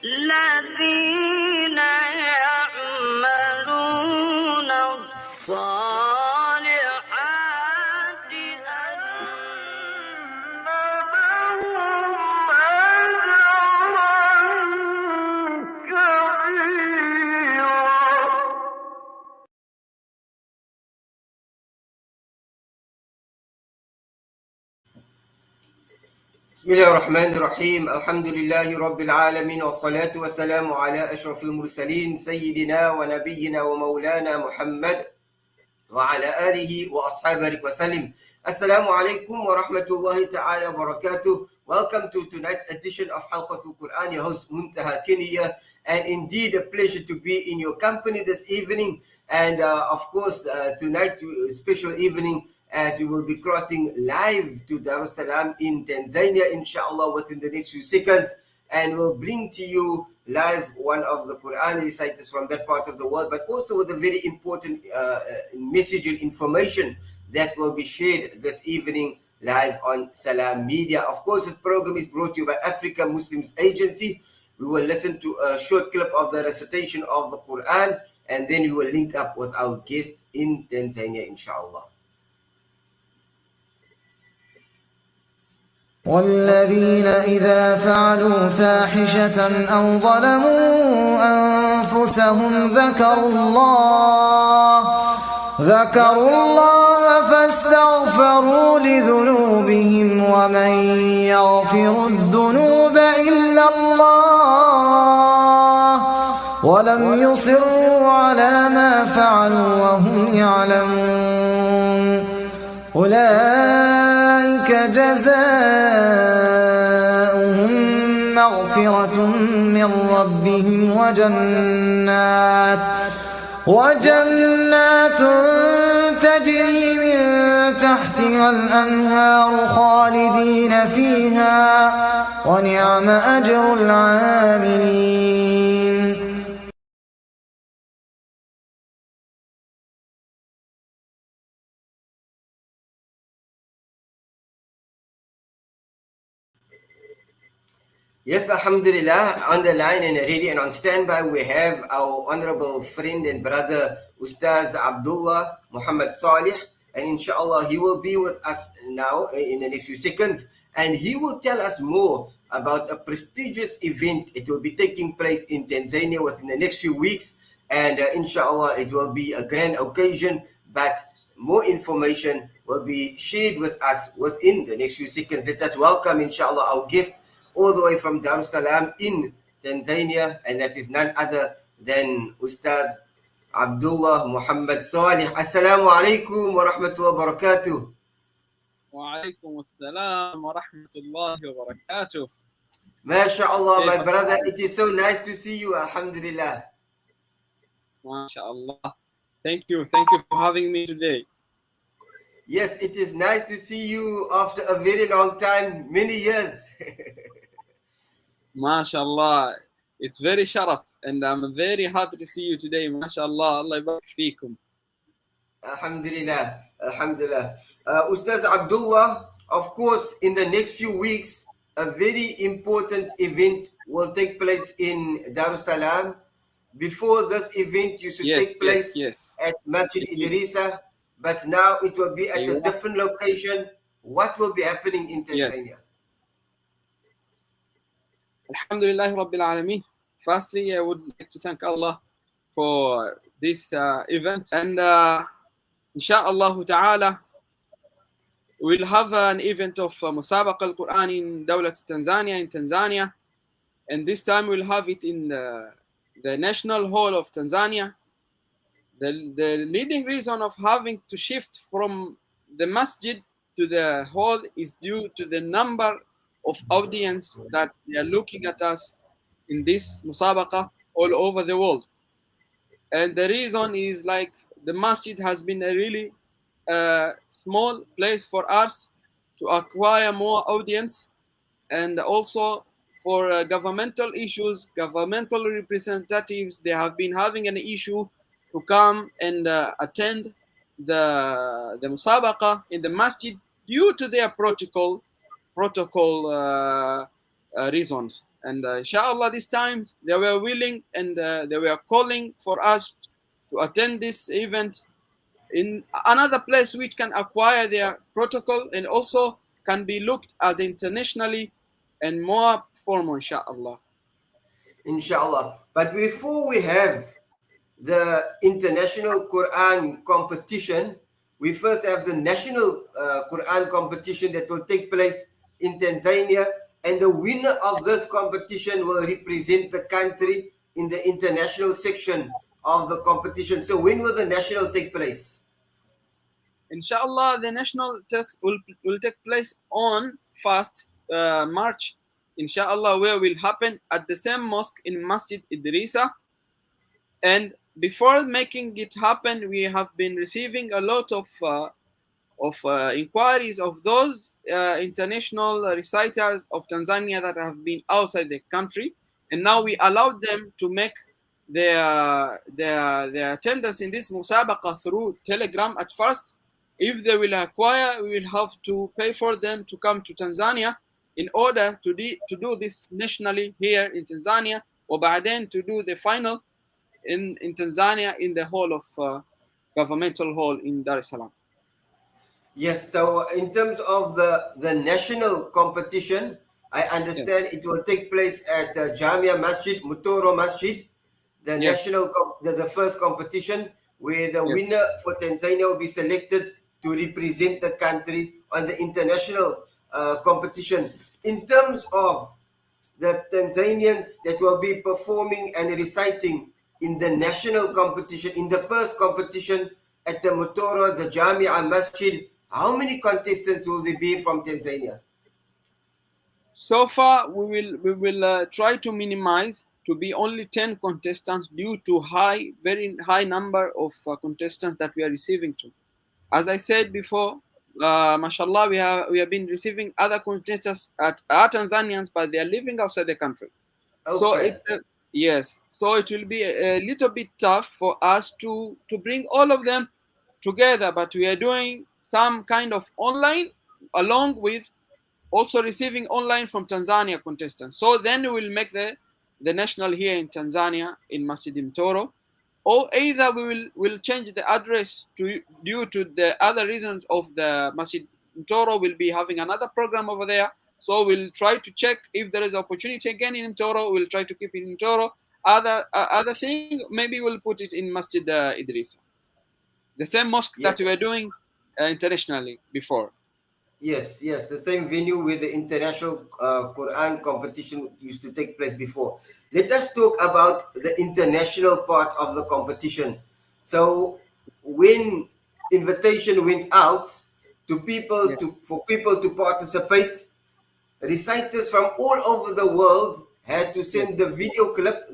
الذين يعملون الصالحات أن لهم أجرا كبيرا. بسم الله الرحمن الرحيم. الحمد لله رب العالمين والصلاة والسلام على أشرف المرسلين سيدنا ونبينا ومولانا محمد وعلى آله وأصحابه وسلم. Assalamu alaikum wa rahmatullahi ta'ala wa barakatuh. Welcome to tonight's edition of Halqatul Qur'an. Your host Muntahaa Ebrahim, and indeed a pleasure to be in your company this evening. And of course tonight special evening, as we will be crossing live to Darussalam in Tanzania, inshallah, within the next few seconds, and we'll bring to you live one of the Quran reciters from that part of the world, but also with a very important message and information that will be shared this evening live on Salam Media. Of course, this program is brought to you by Africa Muslims Agency. We will listen to a short clip of the recitation of the Quran, and then we will link up with our guest in Tanzania, inshallah. والذين إذا فعلوا فاحشة أو ظلموا أنفسهم ذكروا الله فاستغفروا لذنوبهم ومن يغفر الذنوب إلا الله ولم يصروا على ما فعلوا وهم يعلمون أولئك جزاؤهم مغفرة من ربهم وجنات تجري من تحتها الأنهار خالدين فيها ونعم أجر العاملين. Yes, alhamdulillah, on the line and ready and on standby, we have our honorable friend and brother, Ustadz Abdullah Muhammad Saleh, and inshallah he will be with us now in the next few seconds, and he will tell us more about a prestigious event. It will be taking place in Tanzania within the next few weeks, and inshallah it will be a grand occasion, but more information will be shared with us within the next few seconds. Let us welcome, inshallah, our guest all the way from Darussalam in Tanzania, and that is none other than Ustadz Abdullah Muhammad Saleh. Assalamu alaikum wa rahmatullahi wa barakatuh. Wa alaikum assalam wa rahmatullahi wa barakatuh. MashaAllah, my brother, it is so nice to see you, alhamdulillah. MashaAllah. Thank you for having me today. Yes, it is nice to see you after a very long time, many years. MashaAllah, it's very sharaf, and I'm very happy to see you today. MashaAllah, Allah yabarak feekum. Alhamdulillah, alhamdulillah. Ustaz Abdullah, of course, in the next few weeks, a very important event will take place in Darussalam. Before this event used to take place at Masjid Idrisa, but now it will be at a different location. What will be happening in Tanzania? Alhamdulillah Rabbil Alameen. Firstly, I would like to thank Allah for this event, and inshallah ta'ala we'll have an event of Musabaqa al-Quran in Tanzania, and this time we'll have it in the National Hall of Tanzania. The leading reason of having to shift from the masjid to the hall is due to the number of audience that they are looking at us in this musabaqa all over the world. And the reason is, like, the masjid has been a really small place for us to acquire more audience, and also for governmental issues, governmental representatives, they have been having an issue to come and attend the musabaqa in the masjid due to their protocol reasons. And inshallah, these times they were willing and they were calling for us to attend this event in another place which can acquire their protocol and also can be looked as internationally and more formal, inshallah. Inshallah. But before we have the international Quran competition, we first have the national Quran competition that will take place in Tanzania, and the winner of this competition will represent the country in the international section of the competition. So when will the national take place? Inshallah, the national text will take place on 1st March, inshallah, where will happen at the same mosque in Masjid Idrisa. And before making it happen, we have been receiving a lot of inquiries of those international reciters of Tanzania that have been outside the country, and now we allowed them to make their attendance in this musabaqa through Telegram at first. If they will acquire, we will have to pay for them to come to Tanzania in order to do this nationally here in Tanzania, or by then to do the final in Tanzania in the hall of governmental hall in Dar es Salaam. Yes, so in terms of the national competition, I understand it will take place at Jamia Masjid, Mutoro Masjid, the national, the first competition, where the winner for Tanzania will be selected to represent the country on the international competition. In terms of the Tanzanians that will be performing and reciting in the national competition, in the first competition at the Mutoro, the Jamia Masjid, how many contestants will there be from Tanzania? So far, we will try to minimize to be only 10 contestants due to very high number of contestants that we are receiving to. As I said before, mashallah, we have been receiving other contestants are Tanzanians, but they are living outside the country. Okay. So it's yes. So it will be a little bit tough for us to bring all of them together, but we are doing some kind of online along with also receiving online from Tanzania contestants. So then we will make the national here in Tanzania in Masjid Mtoro, or either we will change the address due to the other reasons of the Masjid Mtoro will be having another program over there. So we'll try to check if there is opportunity again in Mtoro. We'll try to keep it in Mtoro. Other thing, maybe we'll put it in Masjid Idrisa, the same mosque that we were doing internationally before. Yes, the same venue where the international Quran competition used to take place before. Let us talk about the international part of the competition. So when invitation went out to people for people to participate, reciters from all over the world had to send their video clip to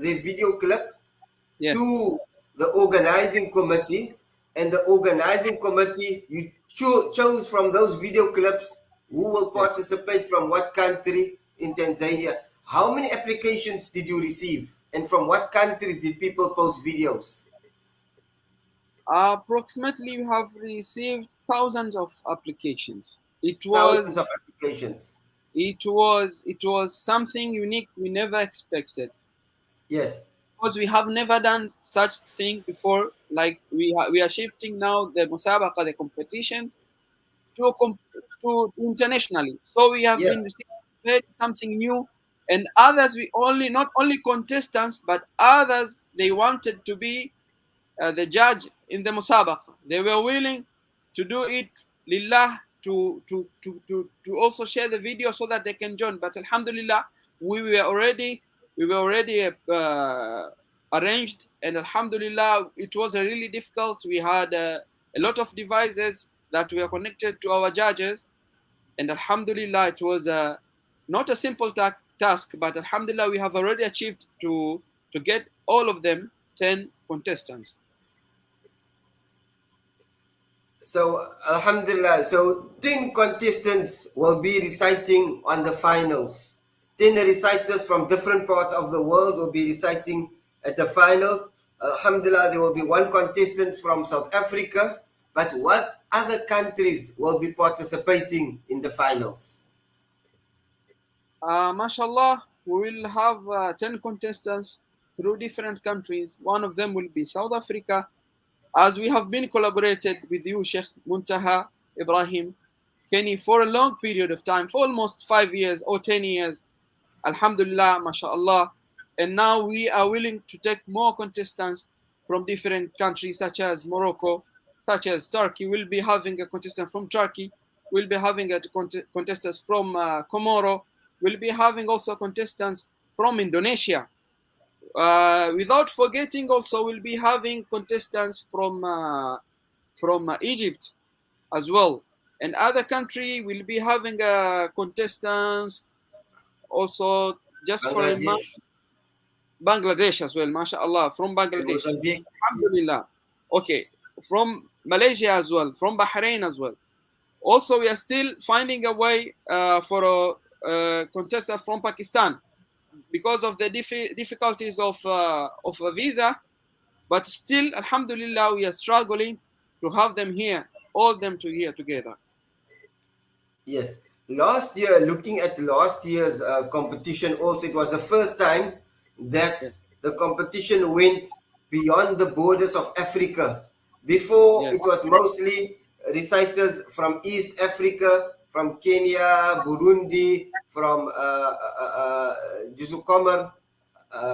the organizing committee, and the organizing committee you chose from those video clips who will participate from what country in Tanzania. How many applications did you receive, and from what countries did people post videos? Approximately, we have received thousands of applications. Thousands of applications. It was something unique we never expected. Yes. Because we have never done such thing before. Like we are shifting now the musabaqa, the competition, to internationally. So we have been receiving something new, and others not only contestants, but others they wanted to be the judge in the musabaqa. They were willing to do it lillah, to also share the video so that they can join. But alhamdulillah, we were already arranged, and alhamdulillah, it was really difficult. We had a lot of devices that were connected to our judges, and alhamdulillah, it was not a simple task, but alhamdulillah, we have already achieved to get all of them 10 contestants. So alhamdulillah, so 10 contestants will be reciting on the finals. 10 reciters from different parts of the world will be reciting at the finals. Alhamdulillah, there will be one contestant from South Africa. But what other countries will be participating in the finals? Mashallah, we will have 10 contestants through different countries. One of them will be South Africa, as we have been collaborated with you, Sheikh Muntahaa Ebrahim, Kenny, for a long period of time, for almost 5 years or 10 years. Alhamdulillah, mashallah. And now we are willing to take more contestants from different countries, such as Morocco, such as Turkey. We'll be having a contestant from Turkey. We'll be having a contestants from Comoro. We'll be having also contestants from Indonesia. Without forgetting, also we'll be having contestants from Egypt as well. And other country will be having contestants also just for a month. Bangladesh as well, mashallah, from Bangladesh. Alhamdulillah. Okay, from Malaysia as well, from Bahrain as well. Also, we are still finding a way for a contestant from Pakistan because of the difficulties of a visa. But still, alhamdulillah, we are struggling to have them here, all them here together. Yes. Last year, looking at last year's competition also, it was the first time that the competition went beyond the borders of Africa. Before, it was mostly reciters from East Africa, from Kenya, Burundi, from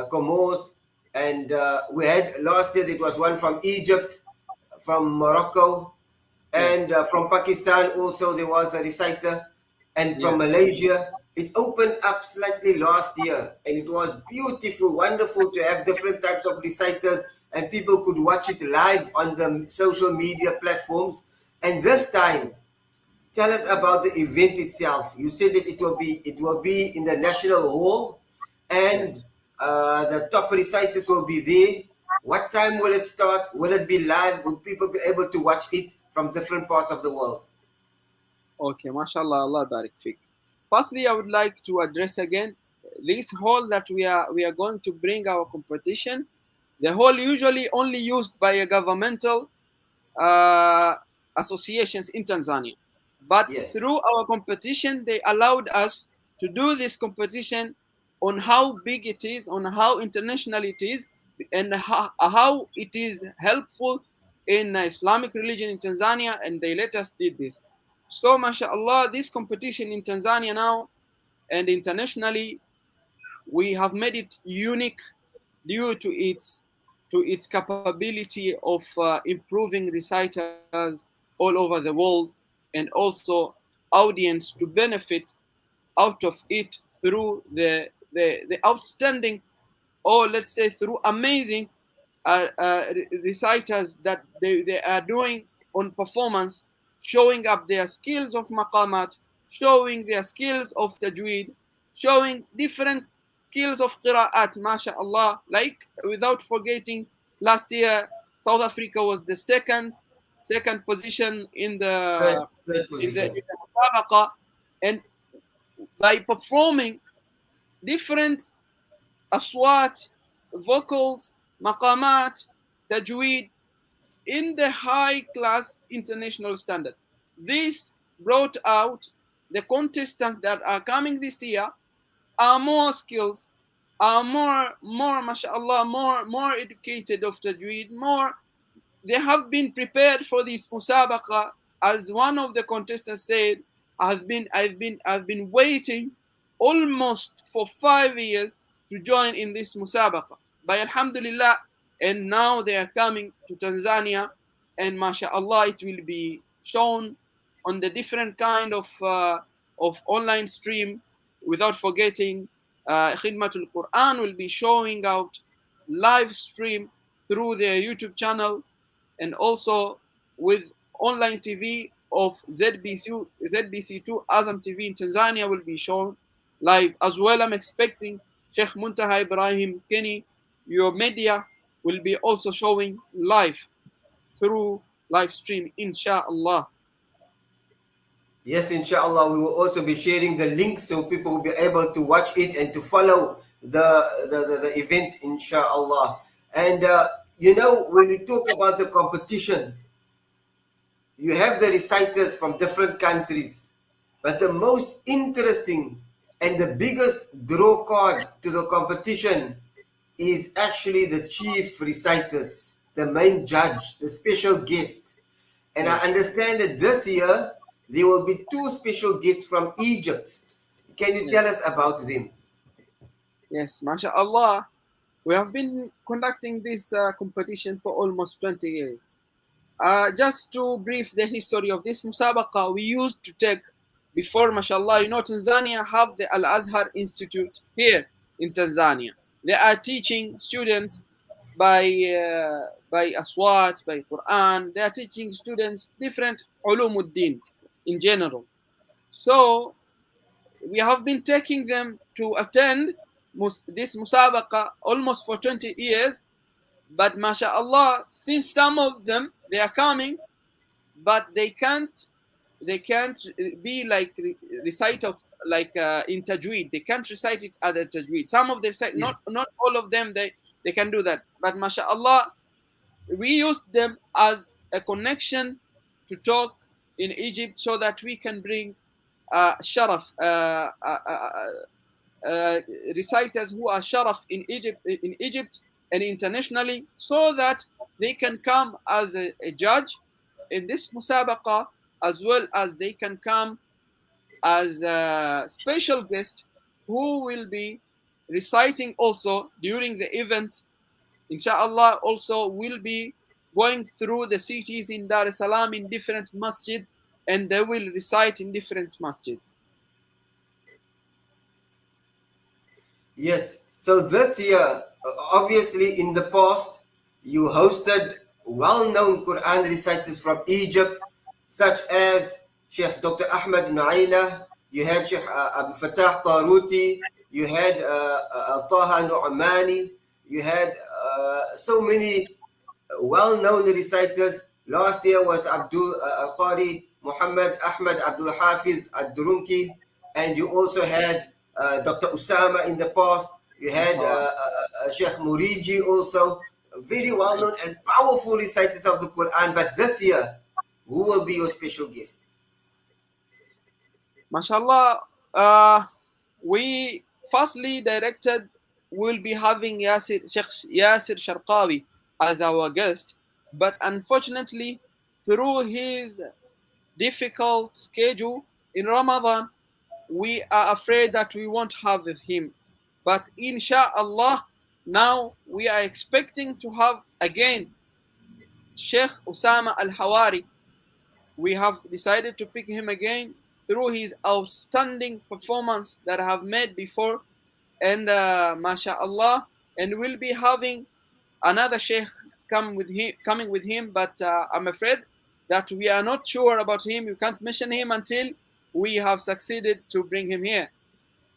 Comoros, and we had last year it was one from Egypt, from Morocco, and from Pakistan also there was a reciter, and from Malaysia. It opened up slightly last year, and it was beautiful, wonderful to have different types of reciters, and people could watch it live on the social media platforms. And this time, tell us about the event itself. You said that it will be in the National Hall, and the top reciters will be there. What time will it start? Will it be live? Will people be able to watch it from different parts of the world? Okay, mashallah, Allah barik fik. Firstly, I would like to address again this hall that we are going to bring our competition. The hall usually only used by a governmental associations in Tanzania. But through our competition, they allowed us to do this competition on how big it is, on how international it is, and how it is helpful in Islamic religion in Tanzania, and they let us do this. So, mashallah, this competition in Tanzania now and internationally, we have made it unique due to its capability of improving reciters all over the world, and also audience to benefit out of it through the outstanding, or let's say through amazing reciters that they are doing on performance, showing up their skills of maqamat, showing their skills of tajweed, showing different skills of qira'at, mashallah. Like, without forgetting, last year South Africa was the second position in the musabaqa, and by performing different aswat, vocals, maqamat, tajweed in the high class international standard. This brought out the contestants that are coming this year are more skills, are more mashallah, more educated of tajweed, more. They have been prepared for this musabaqa. As one of the contestants said, I've been waiting almost for 5 years to join in this musabaqa. By alhamdulillah, and now they are coming to Tanzania, and mashallah, it will be shown on the different kind of online stream. Without forgetting, Khidmatul Qur'an will be showing out live stream through their YouTube channel, and also with online TV of ZBC2 Azam TV in Tanzania will be shown live as well. I'm expecting Sheikh Muntahaa Ebrahim, Kenny, your media will be also showing live through live stream, inshallah. Yes, inshallah, we will also be sharing the link so people will be able to watch it and to follow the event, inshallah. And when we talk about the competition, you have the reciters from different countries, but the most interesting And the biggest draw card to the competition is actually the chief reciters, the main judge, the special guest. And I understand that this year there will be 2 special guests from Egypt. Can you tell us about them? Yes, mashallah. We have been conducting this competition for almost 20 years. Just to brief the history of this musabaqa, we used to take before, mashallah, Tanzania have the Al-Azhar Institute here in Tanzania. They are teaching students by aswat, by Qur'an. They are teaching students different ulumuddin in general. So we have been taking them to attend this musabaqa almost for 20 years. But mashallah, since some of them, they are coming, but they can't be like recite of like in tajweed. They can't recite it as a tajweed. Some of them say, not all of them, they can do that. But mashallah, we used them as a connection to talk in Egypt so that we can bring sharaf, reciters who are sharaf in Egypt and internationally, so that they can come as a judge in this musabaqa, as well as they can come as a special guest who will be reciting also during the event. Inshallah, also will be going through the cities in Dar es Salaam in different masjid, and they will recite in different masjid. Yes. So this year, obviously in the past, you hosted well-known Quran reciters from Egypt, such as Sheikh Dr. Ahmed Nuaina, you had Sheikh Abdul Fattah Taruti, you had Taha Nu'mani, you had so many well-known reciters. Last year was Abdul Qari Muhammad Ahmed Abdul Hafiz Ad-Durunki, and you also had Dr. Usama in the past. You had Sheikh Muriji also, very well-known and powerful reciters of the Quran. But this year, who will be your special guests? Mashallah, we firstly directed, we'll be having Sheikh Yasir Sharqawi as our guest, but unfortunately, through his difficult schedule in Ramadan, we are afraid that we won't have him. But inshallah, now we are expecting to have again Sheikh Usama Al-Hawari. We have decided to pick him again through his outstanding performance that I have made before, and mashallah, and we'll be having another sheikh coming with him, but I'm afraid that we are not sure about him. You can't mention him until we have succeeded to bring him here,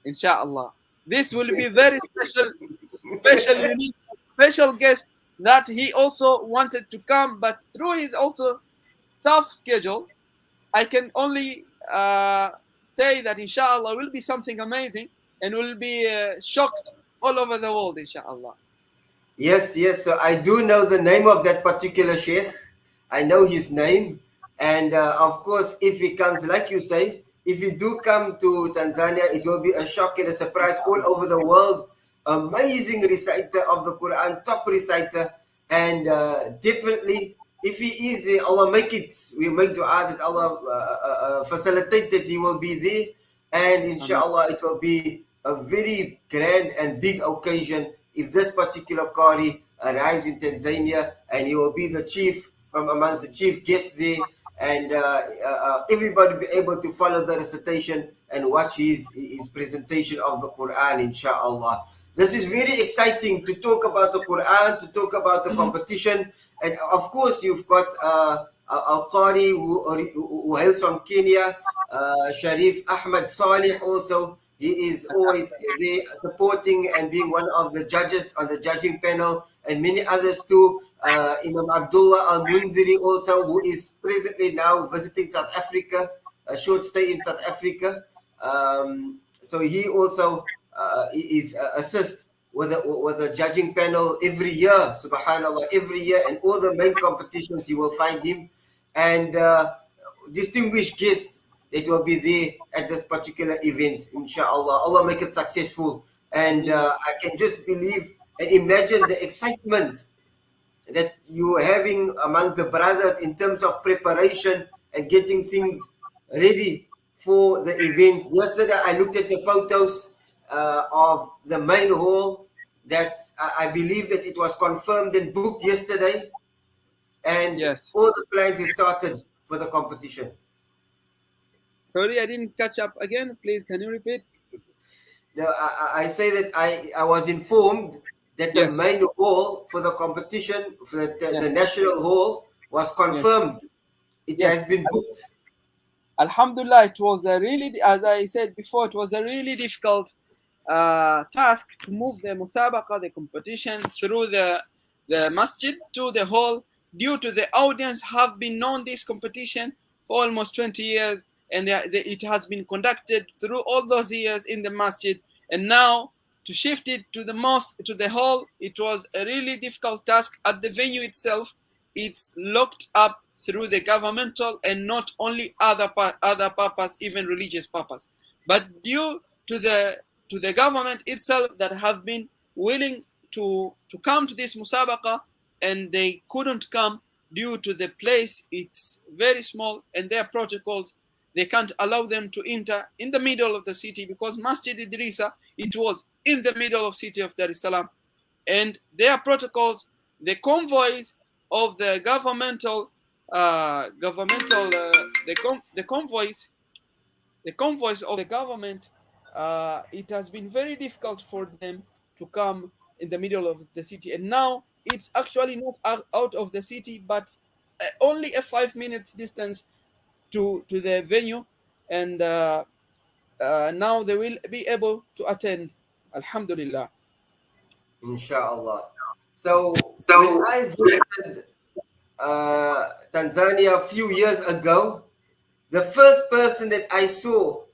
inshallah. This will be very unique, special guest that he also wanted to come, but through his also tough schedule, I can only say that inshallah will be something amazing and will be shocked all over the world, inshallah. Yes. So I do know the name of that particular sheikh. I know his name. And of course, if he comes, like you say, if you do come to Tanzania, it will be a shock and a surprise all over the world. Amazing reciter of the Quran, top reciter. And definitely, if he is, Allah make it, we make dua that Allah facilitate that he will be there. And inshallah, it will be a very grand and big occasion if this particular Qari arrives in Tanzania, and he will be the chief from amongst the chief guests there. And everybody be able to follow the recitation and watch his presentation of the Quran, inshallah. This is very exciting to talk about the Quran, to talk about the competition. And of course, you've got Al-Qari who hails from Kenya, Sharif Ahmed Saleh also. He is always there supporting and being one of the judges on the judging panel, and many others too. Imam Abdullah Al-Munziri also, who is presently now visiting South Africa, a short stay in South Africa. So he also is assist with the judging panel every year, subhanallah, every year, and all the main competitions you will find him. And distinguished guests, that will be there at this particular event, inshallah. Allah make it successful. And I can just believe and imagine the excitement that you're having amongst the brothers in terms of preparation and getting things ready for the event. Yesterday, I looked at the photos of the main hall that I believe that it was confirmed and booked yesterday. And Yes. all the plans is started for the competition. Sorry, I didn't catch up again. Please, can you repeat? Now, I say that I was informed that the Yes. main hall for the competition, for the Yeah. national hall, was confirmed. It Yes. has been booked. Alhamdulillah, it was a really, as I said before, it was a really difficult task to move the musabaqa, the competition, through the masjid to the hall, due to the audience have been known this competition for almost 20 years, and it has been conducted through all those years in the masjid, and now to shift it to the mosque, to the hall, it was a really difficult task. At the venue itself, it's locked up through the governmental and not only other purpose, even religious purpose, but due to the government itself that have been willing to come to this musabaqa, and they couldn't come due to the place, it's very small, and their protocols, they can't allow them to enter in the middle of the city, because Masjid Idrisa, it was in the middle of city of Dar es Salaam, and their protocols, the convoys of the governmental the convoys of the government, it has been very difficult for them to come in the middle of the city, and now it's actually not out of the city, but only a 5 minutes distance to the venue, and now they will be able to attend, alhamdulillah. Inshallah. So when I visited Tanzania a few years ago, the first person that I saw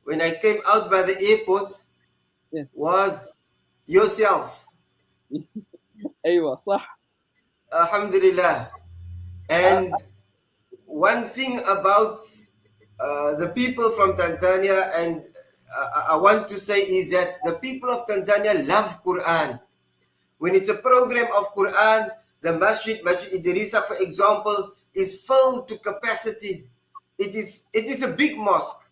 when I came out by the airport Yes. was yourself. Aywa, صح. Alhamdulillah. And one thing about the people from Tanzania, and I want to say, is that the people of Tanzania love Qur'an. When it's a program of Qur'an, the Masjid Idrisa, for example, is filled to capacity. It is a big mosque,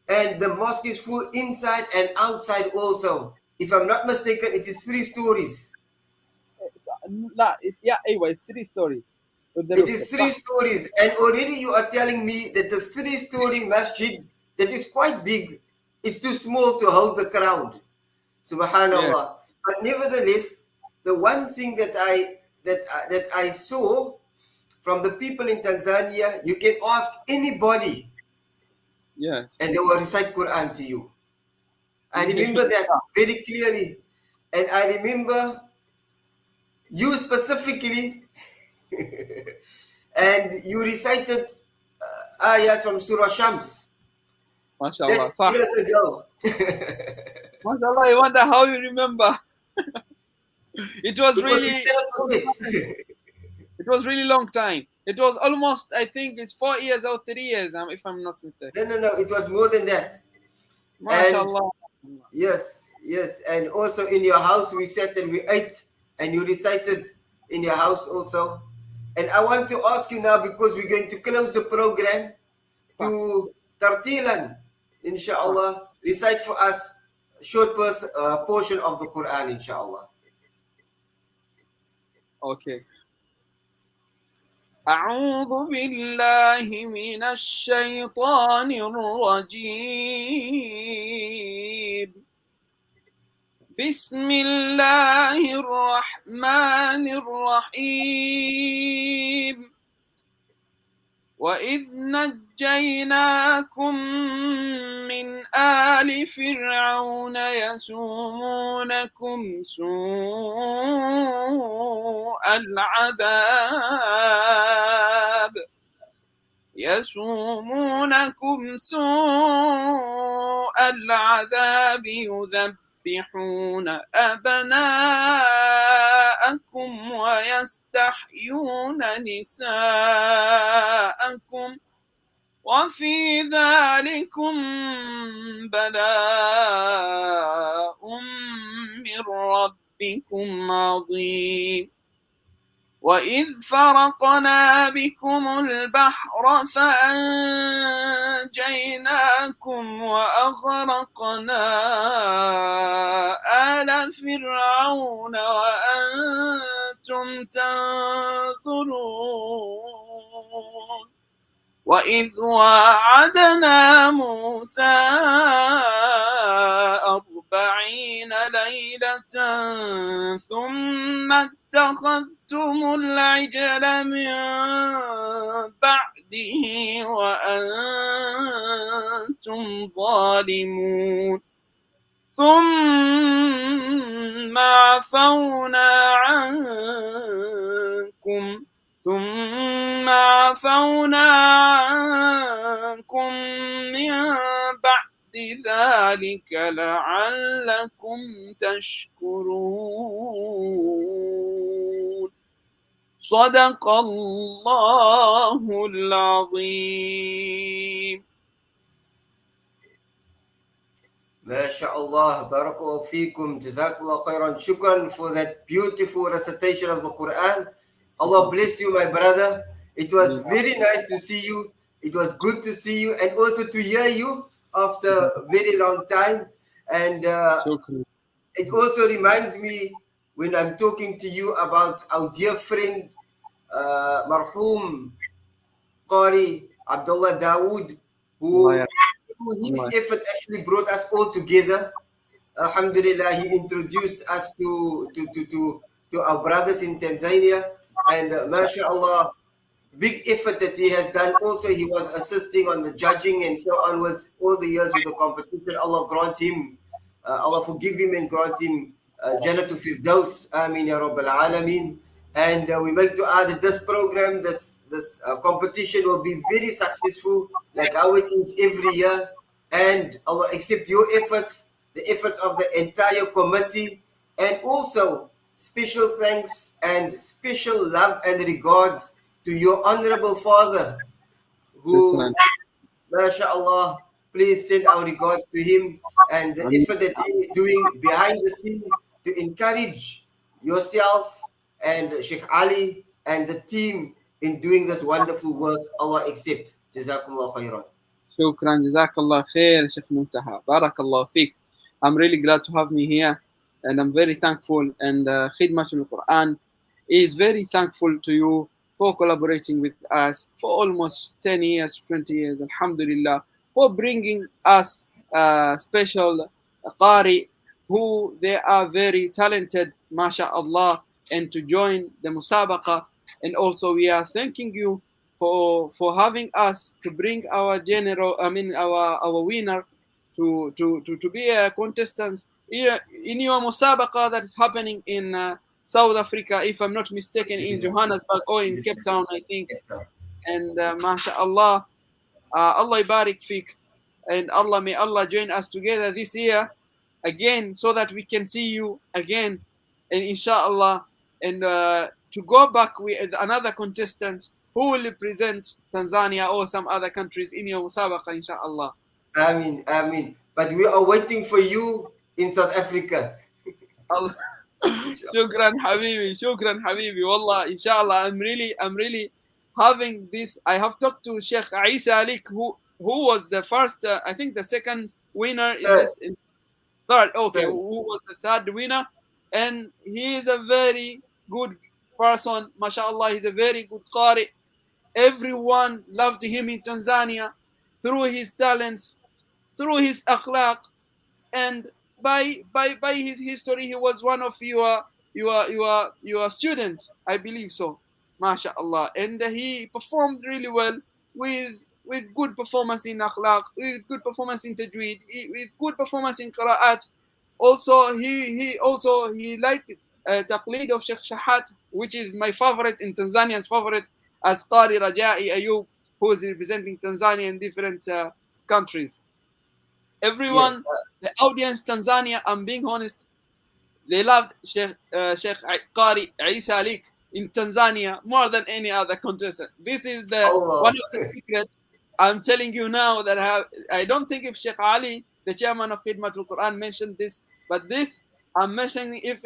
and the mosque is full inside and outside also. If I'm not mistaken, it is 3 stories. Aywa, it's 3 stories. It is 3 stories, and already you are telling me that the 3-story masjid that is quite big is too small to hold the crowd. Subhanallah. Yeah. But nevertheless, the one thing that I saw from the people in Tanzania, you can ask anybody, Yes. and they will recite Quran to you. I remember that very clearly, and I remember you specifically. And you recited ayats from Surah Shams. MashaAllah. That years ago. MashaAllah, I wonder how you remember. It was really, it was really long time. It was almost, I think it's 4 years or 3 years, if I'm not mistaken. No, it was more than that. MashaAllah. Yes, and also in your house we sat and we ate, and you recited in your house also. And I want to ask you now, because we're going to close the program, to Tartilan, inshallah, recite for us a short portion of the Quran, inshallah. Okay. أعوذ بالله من الشيطان الرجيم. بسم الله الرحمن الرحيم. وإذ نجيناكم من آل فرعون يسومونكم سوء العذاب يذبحون أبناءكم ويستحيون نساءكم وفي ذلكم بلاء من ربكم عظيم وإذ فرقنا بكم البحر فأنجيناكم وأغرقنا آل فرعون وأنتم تنظرون وإذ واعدنا موسى 40 ليلة ثم اتخذتم العجل من بعده وأنتم ظالمون ثم عفونا عنكم من بعد ذلك لعلكم تشكرون صدق الله العظيم. MashaAllah, Barakallahu feekum, Jazakallah khairan, shukran for that beautiful recitation of the Quran. Allah bless you, my brother. It was very nice to see you. It was good to see you and also to hear you after a very long time. And it also reminds me when I'm talking to you about our dear friend, Marhum Qari Abdullah Dawood, who his effort actually brought us all together. Alhamdulillah, he introduced us to our brothers in Tanzania, and mashallah, big effort that he has done. Also, he was assisting on the judging and so on with all the years with the competition. Allah grant him, Allah forgive him and grant him Jannatul Firdaus. Ameen ya Rabbal Alameen. And we make dua that this program, this competition will be very successful, like how it is every year. And Allah accept your efforts, the efforts of the entire committee, and also special thanks and special love and regards to your honorable father, who, mashallah, please send our regards to him and the effort that he is doing behind the scene to encourage yourself and Sheikh Ali and the team in doing this wonderful work. Allah accept. Jazakumullah khairan. Shukran, Jazakallah khair, Sheikh Muntahaa. Barakallah feek. I'm really glad to have me here, and I'm very thankful. And Khidmatul Quran is very thankful to you for collaborating with us for almost 10 years, 20 years, alhamdulillah, for bringing us special Qari who they are very talented, mashallah, and to join the Musabaqa. And also we are thanking you for having us to bring our our winner to be a contestant in your Musabaqa that is happening in South Africa, if I'm not mistaken, in Johannesburg or in Cape Town, I think. And mashallah, Allah barik fik, and may Allah join us together this year again so that we can see you again, and inshallah, and to go back with another contestant who will represent Tanzania or some other countries in your Musabaqa, inshallah. Ameen, ameen. But we are waiting for you in South Africa. Allah. Shukran Habibi. Wallah, inshallah, I'm really having this. I have talked to Sheikh Isa Alik, who was the first, I think the second winner third. Okay, Third. Who was the third winner? And he is a very good person, mashallah. He's a very good Qari. Everyone loved him in Tanzania through his talents, through his akhlaq, and by his history. He was one of your students, I believe so, mashallah. And he performed really well with good performance in akhlaq, with good performance in tajweed, with good performance in qira'at. Also, he liked taqleed of Sheikh Shahat, which is my favorite in Tanzanian's favorite, as Qari Raja'i Ayub, who is representing Tanzania in different countries. Everyone, the audience Tanzania, I'm being honest, they loved Sheikh Qari Isa Alik in Tanzania more than any other contestant. This is one of the secrets I'm telling you now that I don't think if Sheikh Ali, the chairman of Khidmatul Quran, mentioned this, but this I'm mentioning if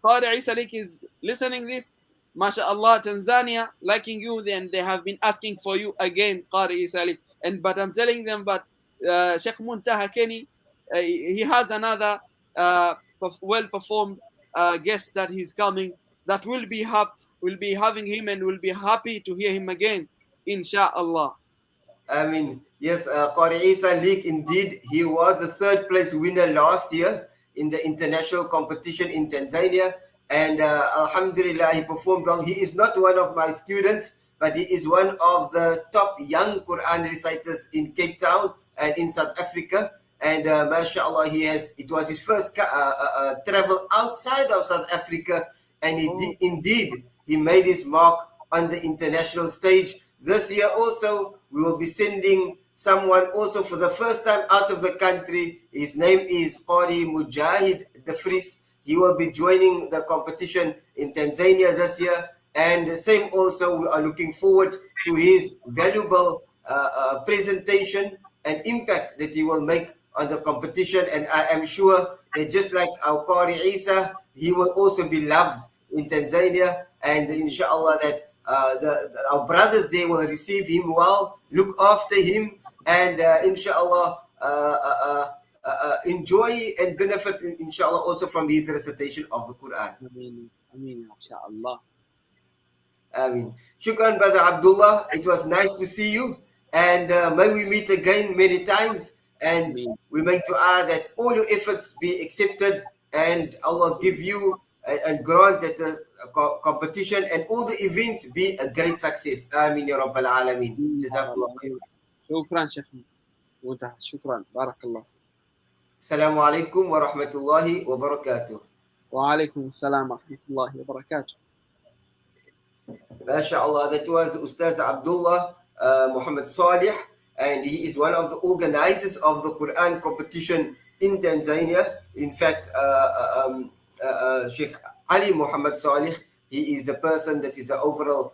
Qari Isa Lik is listening this, MashaAllah, Tanzania, liking you, then they have been asking for you again, Qari Isa Lik. But I'm telling them, but Sheikh Muntahaa Kenny, he has another well-performed guest that he's coming, that will be having him and will be happy to hear him again, inshallah. I mean, yes, Qari Isa League, indeed, he was the third place winner last year in the international competition in Tanzania. And Alhamdulillah, he performed well. He is not one of my students, but he is one of the top young Quran reciters in Cape Town and in South Africa. And mashallah, it was his first travel outside of South Africa. And indeed, he made his mark on the international stage. This year also, we will be sending someone also for the first time out of the country. His name is Qari Mujahid De Vries. He will be joining the competition in Tanzania this year. And the same also, we are looking forward to his valuable presentation and impact that he will make on the competition. And I am sure that just like our Qari Isa, he will also be loved in Tanzania. And inshallah that our brothers there will receive him well, look after him, and inshallah enjoy and benefit, inshallah, also from his recitation of the Quran. Ameen, ameen, inshallah. Ameen. Shukran, Brother Abdullah. It was nice to see you, and may we meet again many times. And Ameen. we make dua that all your efforts be accepted, and Allah give you and grant that the competition and all the events be a great success. Ameen ya Rabbal Alameen. Jazakallah. Shukran, Sheikh Muntahaa. Shukran. Barakallah. Assalamu alaikum wa rahmatullahi wa barakatuh. Wa alaikum assalam wa rahmatullahi wa barakatuh. MashaAllah, that was Ustadz Abdullah Muhammad Saleh, and he is one of the organizers of the Quran competition in Tanzania. In fact, Sheikh Ali Muhammad Saleh, he is the person that is the overall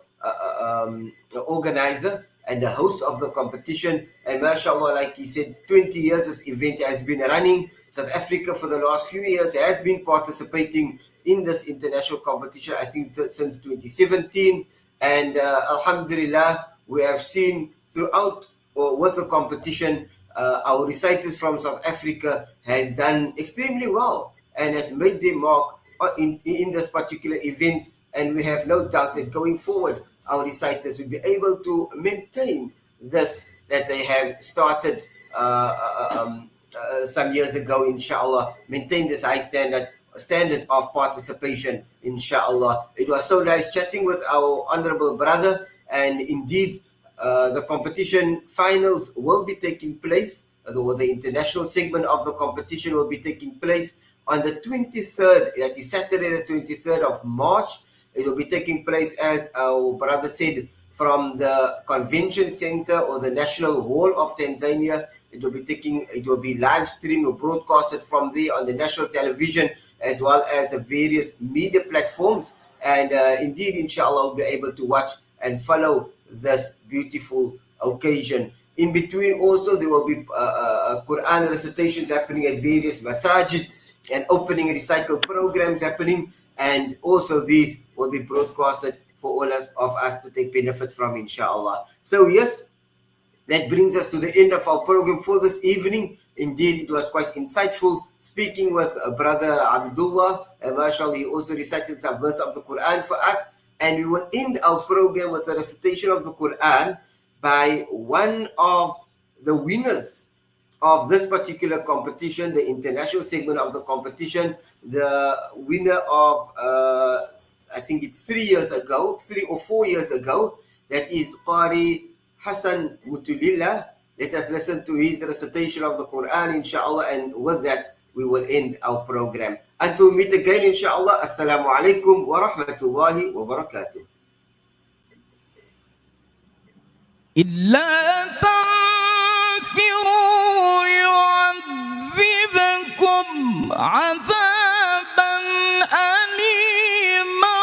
organizer and the host of the competition. And mashallah, like he said, 20 years this event has been running. South Africa for the last few years has been participating in this international competition, I think since 2017. And alhamdulillah, we have seen throughout with the competition, our reciters from South Africa has done extremely well and has made their mark in this particular event. And we have no doubt that going forward, our reciters will be able to maintain this that they have started some years ago, inshallah. Maintain this high standard of participation, inshallah. It was so nice chatting with our honorable brother, and indeed the competition finals will be taking place, or the international segment of the competition will be taking place on the 23rd, that is Saturday the 23rd of March. It will be taking place, as our brother said, from the convention center or the National Hall of Tanzania. It will be live streamed or broadcasted from there on the national television, as well as the various media platforms. And indeed, inshallah, we'll be able to watch and follow this beautiful occasion. In between also, there will be Quran recitations happening at various masajid and opening recital programs happening. And also these will be broadcasted for all of us to take benefit from, inshallah. So yes, that brings us to the end of our program for this evening. Indeed, it was quite insightful speaking with Brother Abdullah. And mashallah, he also recited some verse of the Quran for us. And we will end our program with a recitation of the Quran by one of the winners of this particular competition, the international segment of the competition. The winner of, I think it's 3 or 4 years ago, that is Qari Hassan Mutulillah. Let us listen to his recitation of the Quran, inshallah, and with that, we will end our program. Until we meet again, inshallah, Assalamu alaikum wa rahmatullahi wa barakatuh. إلا تنفروا يعذبكم عذابا أليما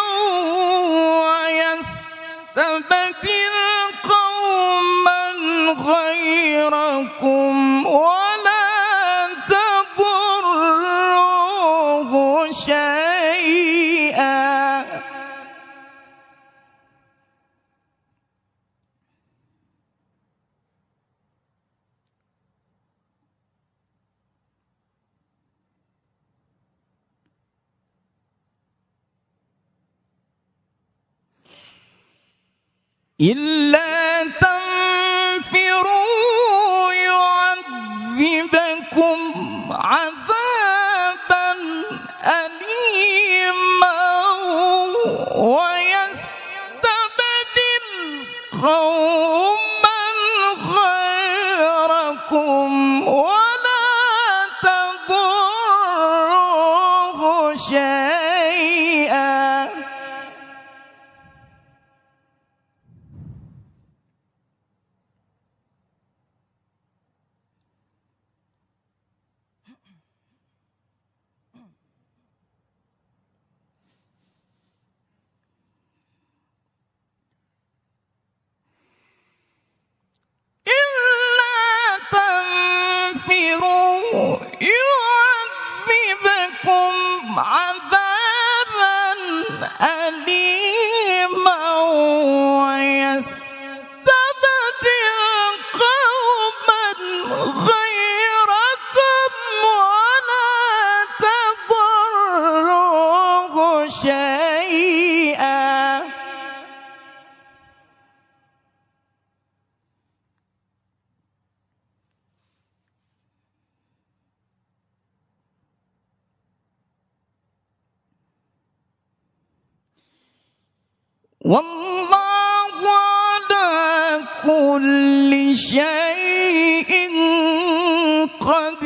ويستبدل قوما غيركم إلا تنفروا يعذبكم عذابا أليما ويستبدل قوما غيركم ولا تضروه شيئا. يعذبكم عذابا أليما ويستبدل قوما غيركم ولا تضروه شيئا. والله على كل شيء قدير.